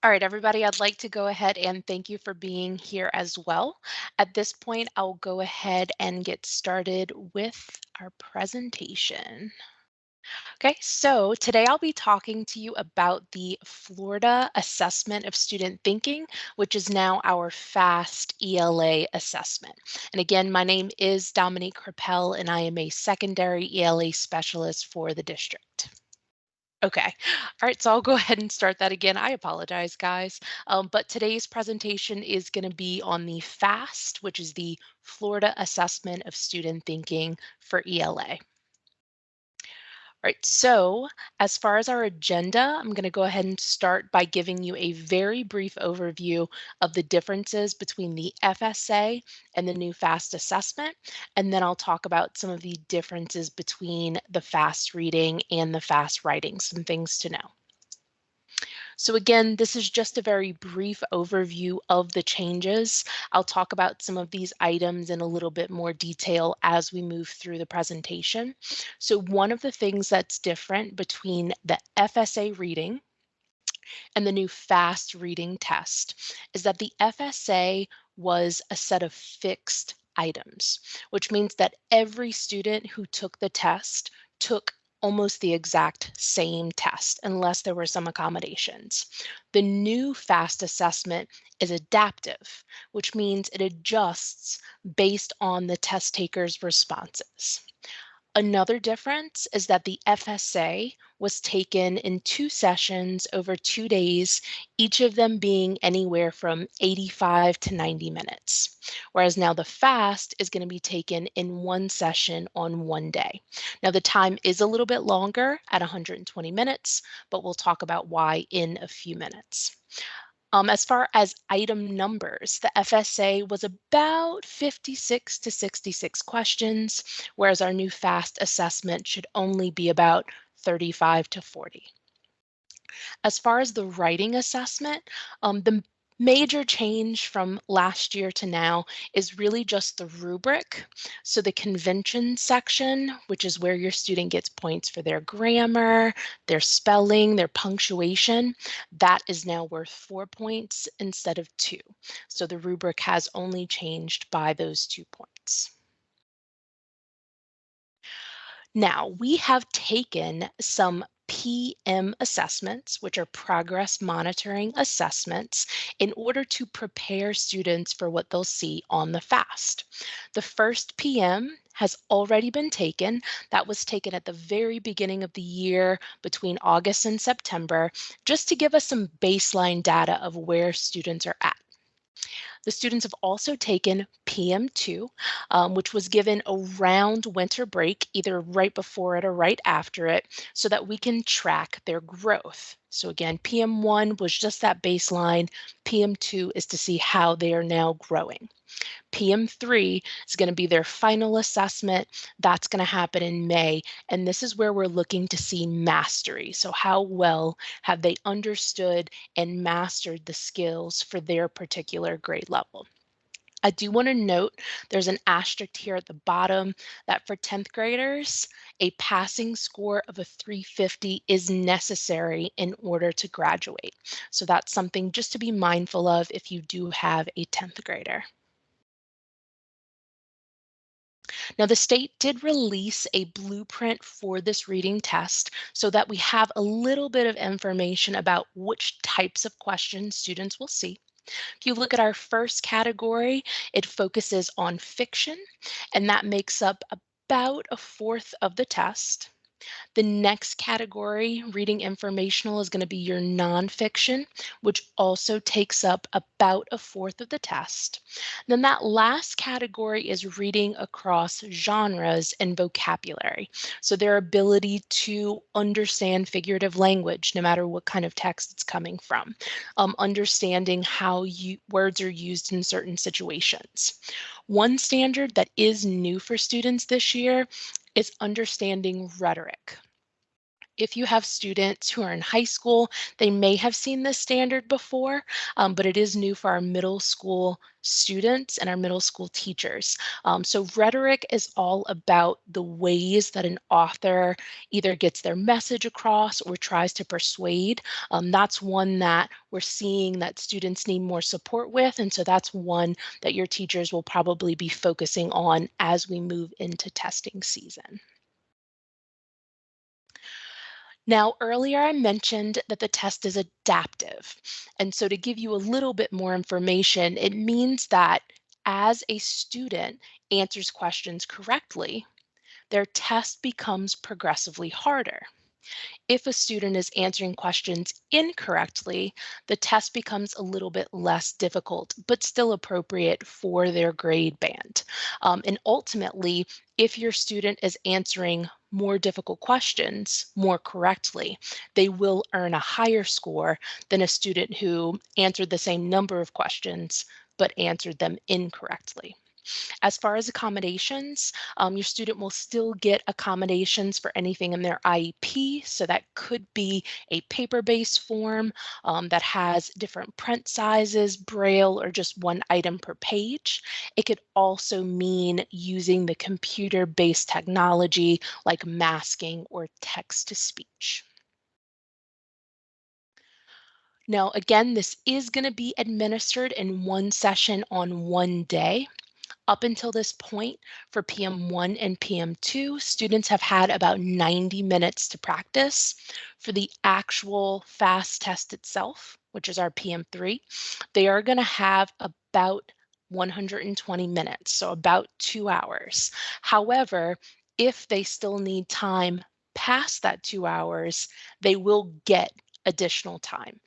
All right, everybody, I'd like to go ahead and thank you for being here as well. At this point, I'll go ahead and get started with our presentation. Okay, so today I'll be talking to you about the Florida Assessment of Student Thinking, which is now our FAST ELA assessment. And again, my name is Dominique Crapel, and I am a secondary ELA specialist for the district. Okay. All right. So I'll go ahead and start that again. I apologize, guys. But today's presentation is going to be on the FAST, which is the Florida Assessment of Student Thinking for ELA. All right, so as far as our agenda, I'm going to go ahead and start by giving you a very brief overview of the differences between the FSA and the new FAST assessment. And then I'll talk about some of the differences between the FAST reading and the FAST writing, some things to know. So again, this is just a very brief overview of the changes. I'll talk about some of these items in a little bit more detail as we move through the presentation. So one of the things that's different between the FSA reading and the new FAST reading test is that the FSA was a set of fixed items, which means that every student who took the test took almost the exact same test unless there were some accommodations. The new FAST assessment is adaptive, which means it adjusts based on the test taker's responses. Another difference is that the FSA was taken in 2 sessions over 2 days, each of them being anywhere from 85 to 90 minutes. Whereas now the FAST is going to be taken in 1 session on 1 day. Now the time is a little bit longer at 120 minutes, but we'll talk about why in a few minutes. As far as item numbers, the FSA was about 56 to 66 questions, whereas our new FAST assessment should only be about 35 to 40. As far as the writing assessment, the major change from last year to now is really just the rubric. So the convention section, which is where your student gets points for their grammar, their spelling, their punctuation, that is now worth 4 points instead of 2. So the rubric has only changed by those 2 points. Now, we have taken some PM assessments, which are progress monitoring assessments, in order to prepare students for what they'll see on the FAST. The first PM has already been taken. That was taken at the very beginning of the year between August and September, just to give us some baseline data of where students are at. The students have also taken PM2, which was given around winter break, either right before it or right after it, so that we can track their growth. So again, PM1 was just that baseline. PM2 is to see how they are now growing. PM3 is going to be their final assessment. That's going to happen in May. And this is where we're looking to see mastery. So how well have they understood and mastered the skills for their particular grade level? I do want to note there's an asterisk here at the bottom that for 10th graders, a passing score of a 350 is necessary in order to graduate. So that's something just to be mindful of if you do have a 10th grader. Now, the state did release a blueprint for this reading test so that we have a little bit of information about which types of questions students will see. If you look at our first category, it focuses on fiction, and that makes up about a fourth of the test. The next category, reading informational, is going to be your nonfiction, which also takes up about a fourth of the test. Then that last category is reading across genres and vocabulary. So their ability to understand figurative language, no matter what kind of text it's coming from, understanding how words are used in certain situations. One standard that is new for students this year is understanding rhetoric. if you have students who are in high school, they may have seen this standard before, but it is new for our middle school students and our middle school teachers. So rhetoric is all about the ways that an author either gets their message across or tries to persuade. That's one that we're seeing that students need more support with, and so that's one that your teachers will probably be focusing on as we move into testing season. Now, earlier I mentioned that the test is adaptive. And so to give you a little bit more information, it means that as a student answers questions correctly, their test becomes progressively harder. If a student is answering questions incorrectly, the test becomes a little bit less difficult, but still appropriate for their grade band. And ultimately, if your student is answering more difficult questions more correctly, they will earn a higher score than a student who answered the same number of questions but answered them incorrectly. As far as accommodations, your student will still get accommodations for anything in their IEP. So that could be a paper-based form that has different print sizes, braille, or just one item per page. It could also mean using the computer-based technology like masking or text-to-speech. Now, again, this is going to be administered in one session on one day. Up until this point, for PM1 and PM2, students have had about 90 minutes to practice. For the actual FAST test itself, which is our PM3, they are going to have about 120 minutes, so about 2 hours. However, if they still need time past that 2 hours, they will get additional time.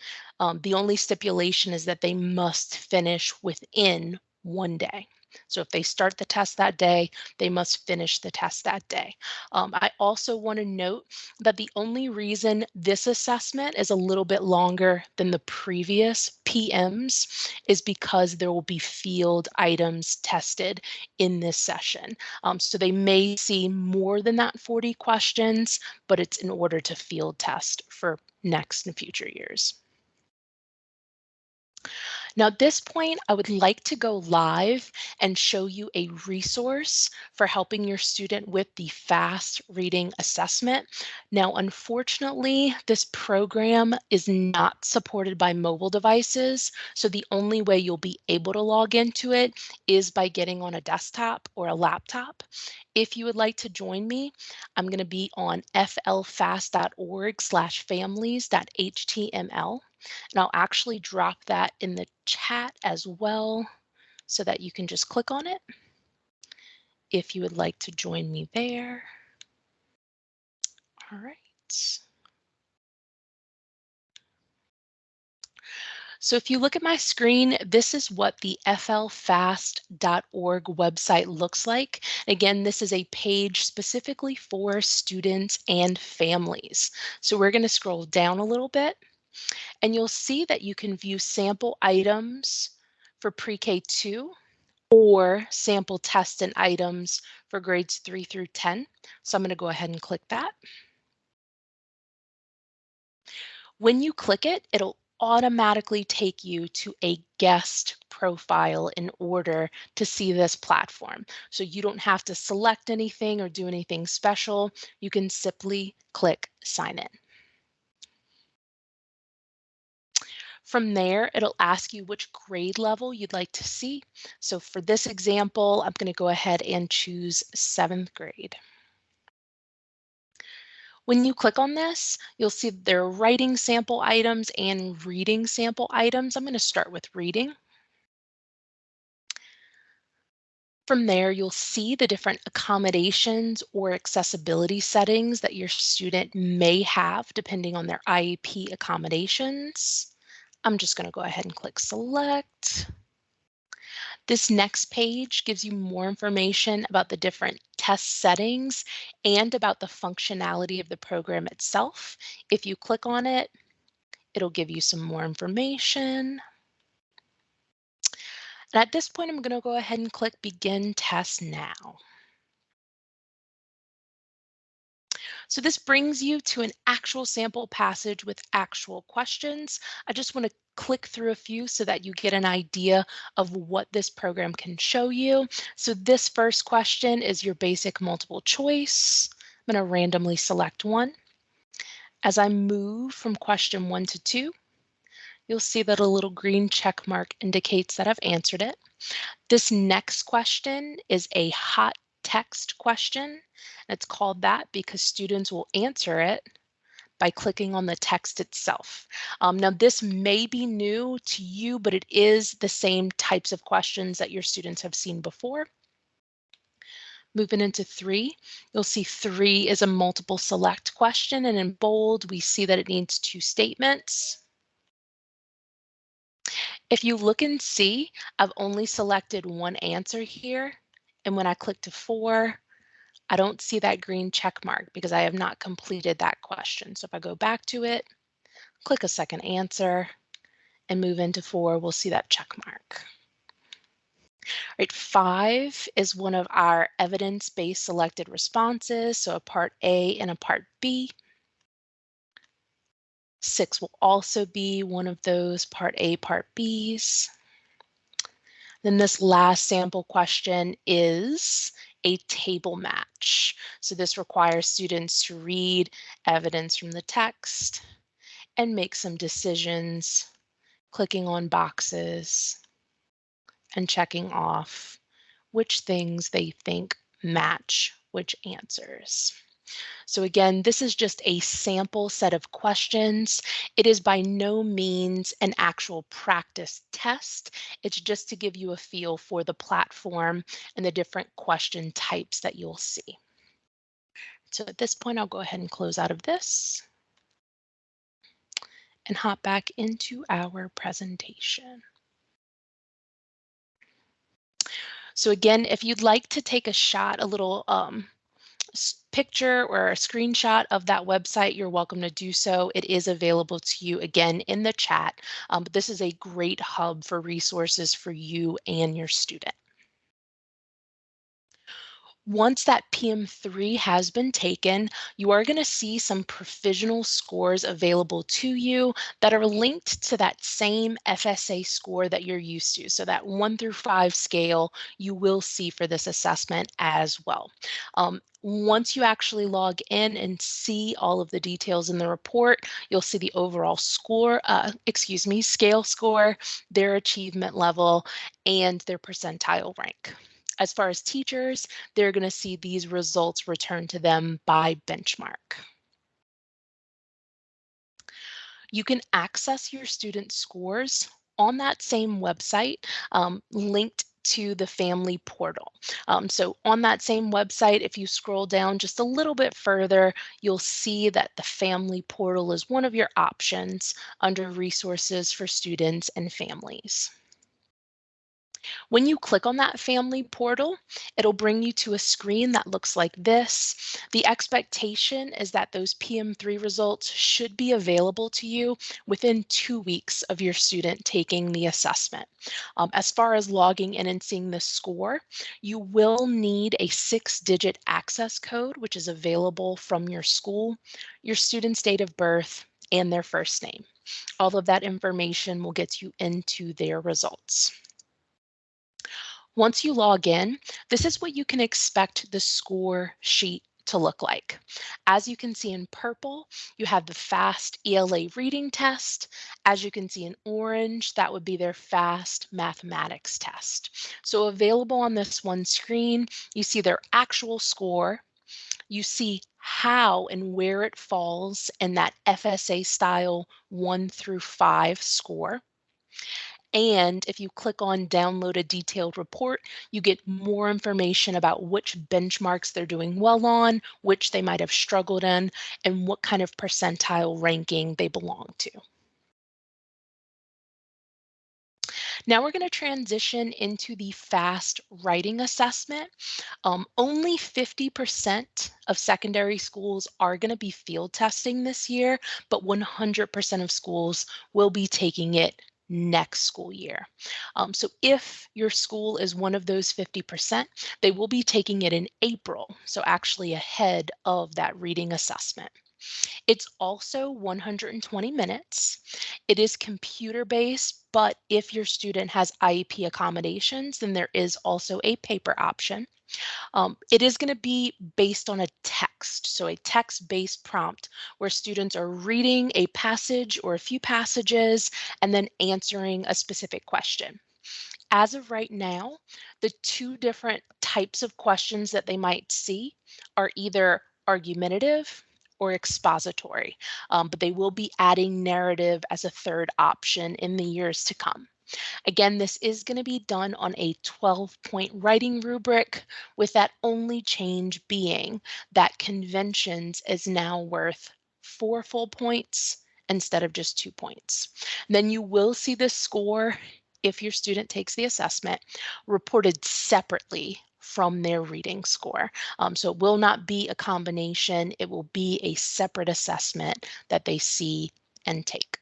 The only stipulation is that they must finish within one day. So if they start the test that day, they must finish the test that day. I also want to note that the only reason this assessment is a little bit longer than the previous PMs is because there will be field items tested in this session. So they may see more than that 40 questions, but it's in order to field test for next and future years. Now, at this point, I would like to go live and show you a resource for helping your student with the FAST reading assessment. Now, unfortunately, this program is not supported by mobile devices, so the only way you'll be able to log into it is by getting on a desktop or a laptop. If you would like to join me, I'm going to be on flfast.org/families.html. And I'll actually drop that in the chat as well so that you can just click on it if you would like to join me there. All right. So if you look at my screen, this is what the flfast.org website looks like. Again, this is a page specifically for students and families. So we're going to scroll down a little bit and you'll see that you can view sample items for pre-K 2 or sample tests and items for grades 3 through 10. So I'm going to go ahead and click that. When you click it, it'll automatically take you to a guest profile in order to see this platform. So you don't have to select anything or do anything special. You can simply click sign in. From there, it'll ask you which grade level you'd like to see. So for this example, I'm going to go ahead and choose 7th grade. When you click on this, you'll see there are writing sample items and reading sample items. I'm going to start with reading. From there, you'll see the different accommodations or accessibility settings that your student may have depending on their IEP accommodations. I'm just going to go ahead and click select. This next page gives you more information about the different test settings and about the functionality of the program itself. If you click on it, it'll give you some more information. And at this point, I'm going to go ahead and click Begin Test Now. So this brings you to an actual sample passage with actual questions. I just want to click through a few so that you get an idea of what this program can show you. So this first question is your basic multiple choice. I'm going to randomly select one. As I move from question 1 to 2, you'll see that a little green check mark indicates that I've answered it. This next question is a hot text question. It's called that because students will answer it by clicking on the text itself. Now, this may be new to you, but it is the same types of questions that your students have seen before. Moving into 3, you'll see 3 is a multiple select question, and in bold, we see that it needs 2 statements. If you look and see, I've only selected one answer here, and when I click to 4, I don't see that green check mark because I have not completed that question. So if I go back to it, click a second answer, and move into 4, we'll see that check mark. Right, 5 is one of our evidence-based selected responses, so a part A and a part B. 6 will also be one of those part A, part Bs. Then this last sample question is a table match. So this requires students to read evidence from the text and make some decisions, clicking on boxes and checking off which things they think match which answers. So again, this is just a sample set of questions. It is by no means an actual practice test. It's just to give you a feel for the platform and the different question types that you'll see. So at this point, I'll go ahead and close out of this and hop back into our presentation. So again, if you'd like to take a shot, a little picture or a screenshot of that website, you're welcome to do so. It is available to you again in the chat, but this is a great hub for resources for you and your student. Once that PM3 has been taken, you are going to see some provisional scores available to you that are linked to that same FSA score that you're used to. So that 1 through 5 scale you will see for this assessment as well. Once you actually log in and see all of the details in the report, you'll see the overall score, scale score, their achievement level, and their percentile rank. As far as teachers, they're going to see these results returned to them by benchmark. You can access your student scores on that same website, linked to the family portal. So on that same website, if you scroll down just a little bit further, you'll see that the family portal is one of your options under resources for students and families. When you click on that family portal, it'll bring you to a screen that looks like this. The expectation is that those PM3 results should be available to you within 2 weeks of your student taking the assessment. As far as logging in and seeing the score, you will need a 6-digit access code, which is available from your school, your student's date of birth, and their first name. All of that information will get you into their results. Once you log in, this is what you can expect the score sheet to look like. As you can see in purple, you have the FAST ELA reading test. As you can see in orange, that would be their FAST mathematics test. So available on this one screen, you see their actual score. You see how and where it falls in that FSA style 1 through 5 score. And if you click on download a detailed report, you get more information about which benchmarks they're doing well on, which they might have struggled in, and what kind of percentile ranking they belong to. Now we're going to transition into the FAST writing assessment. Only 50% of secondary schools are going to be field testing this year, but 100% of schools will be taking it next school year. So if your school is one of those 50%, they will be taking it in April, so actually ahead of that reading assessment. It's also 120 minutes. It is computer based, but if your student has IEP accommodations, then there is also a paper option. It is going to be based on a text, so a text-based prompt where students are reading a passage or a few passages and then answering a specific question. As of right now, the two different types of questions that they might see are either argumentative or expository, but they will be adding narrative as a third option in the years to come. Again, this is going to be done on a 12-point writing rubric, with that only change being that conventions is now worth 4 full points instead of just 2 points. And then you will see the score, if your student takes the assessment, reported separately from their reading score. So it will not be a combination, it will be a separate assessment that they see and take.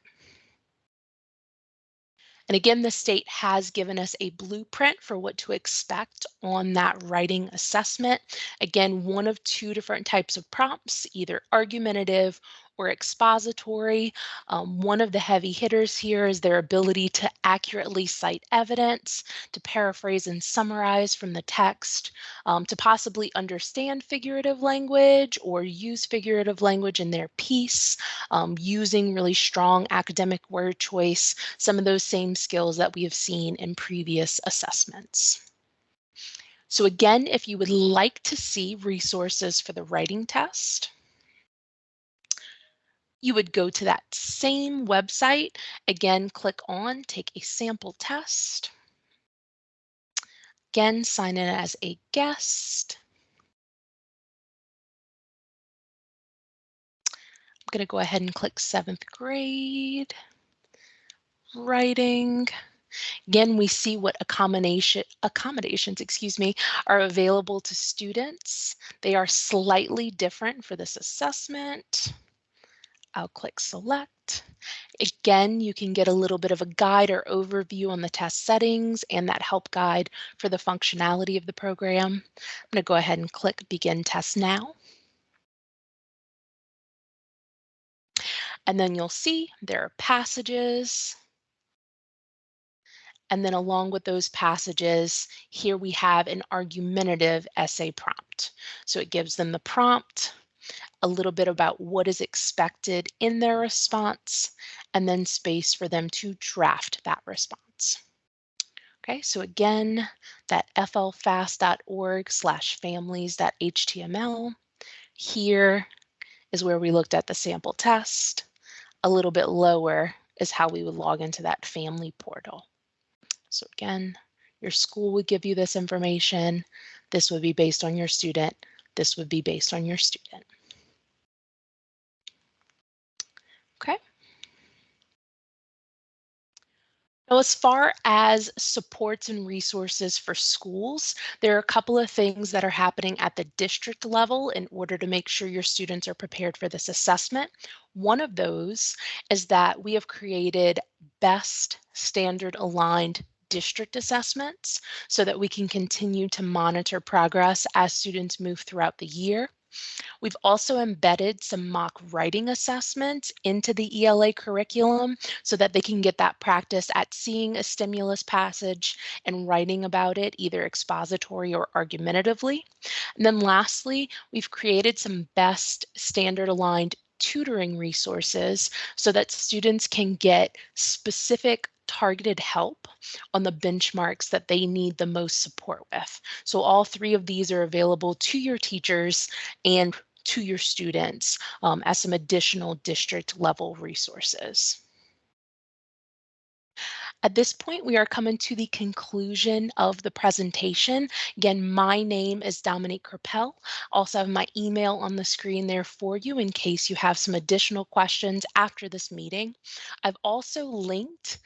And again, the state has given us a blueprint for what to expect on that writing assessment. Again, one of two different types of prompts, either argumentative or expository. One of the heavy hitters here is their ability to accurately cite evidence, to paraphrase and summarize from the text, to possibly understand figurative language or use figurative language in their piece, using really strong academic word choice, some of those same skills that we have seen in previous assessments. So again, if you would like to see resources for the writing test, you would go to that same website. Again, click on Take a Sample Test. Again, sign in as a guest. I'm going to go ahead and click 7th grade writing. Again, we see what accommodations, are available to students. They are slightly different for this assessment. I'll click select. Again, you can get a little bit of a guide or overview on the test settings and that help guide for the functionality of the program. I'm going to go ahead and click begin test now. And then you'll see there are passages. And then along with those passages, here we have an argumentative essay prompt. So it gives them the prompt, a little bit about what is expected in their response, and then space for them to draft that response. Okay, so again, that flfast.org/families.html. Here is where we looked at the sample test. A little bit lower is how we would log into that family portal. So again, your school would give you this information. This would be based on your student. This would be based on your student. Okay. Now, as far as supports and resources for schools, there are a couple of things that are happening at the district level in order to make sure your students are prepared for this assessment. One of those is that we have created best standard aligned district assessments so that we can continue to monitor progress as students move throughout the year. We've also embedded some mock writing assessments into the ELA curriculum so that they can get that practice at seeing a stimulus passage and writing about it, either expository or argumentatively. And then lastly, we've created some best standard aligned tutoring resources so that students can get specific targeted help on the benchmarks that they need the most support with. So all three of these are available to your teachers and to your students as some additional district level resources. At this point, we are coming to the conclusion of the presentation. Again, my name is Dominique Kerpel. Also have my email on the screen there for you in case you have some additional questions after this meeting. I've also linked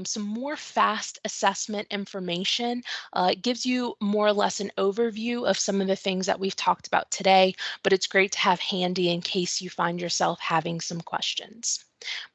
some more FAST assessment information. It gives you more or less an overview of some of the things that we've talked about today, but it's great to have handy in case you find yourself having some questions.